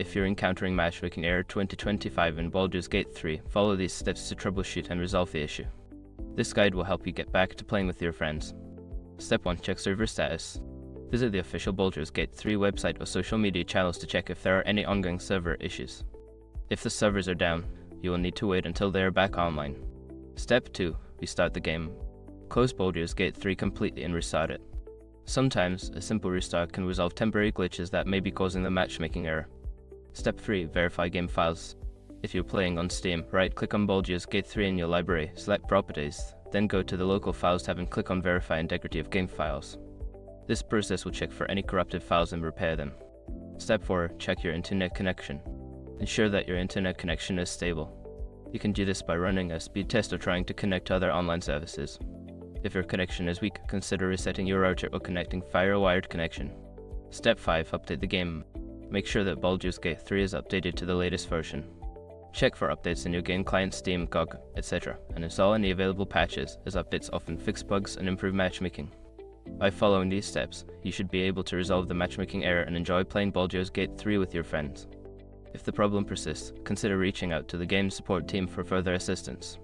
if you're encountering Matchmaking Error 2025 in Baldur's Gate 3, follow these steps to troubleshoot and resolve the issue. This guide will help you get back to playing with your friends. Step 1. Check server status. Visit the official Baldur's Gate 3 website or social media channels to check if there are any ongoing server issues. If the servers are down, you will need to wait until they are back online. Step 2. Restart the game. Close Baldur's Gate 3 completely and restart it. Sometimes, a simple restart can resolve temporary glitches that may be causing the matchmaking error. Step 3. Verify game files. If you're playing on Steam, right-click on Baldur's Gate 3 in your library, select Properties, then go to the local Files tab and click on Verify Integrity of Game Files. This process will check for any corrupted files and repair them. Step 4. Check your internet connection. Ensure that your internet connection is stable. You can do this by running a speed test or trying to connect to other online services. If your connection is weak, consider resetting your router or connecting via a wired connection. Step 5. Update the game. Make sure that Baldur's Gate 3 is updated to the latest version. Check for updates in your game client, Steam, GOG, etc., and install any available patches, as updates often fix bugs and improve matchmaking. By following these steps, you should be able to resolve the matchmaking error and enjoy playing Baldur's Gate 3 with your friends. If the problem persists, consider reaching out to the game support team for further assistance.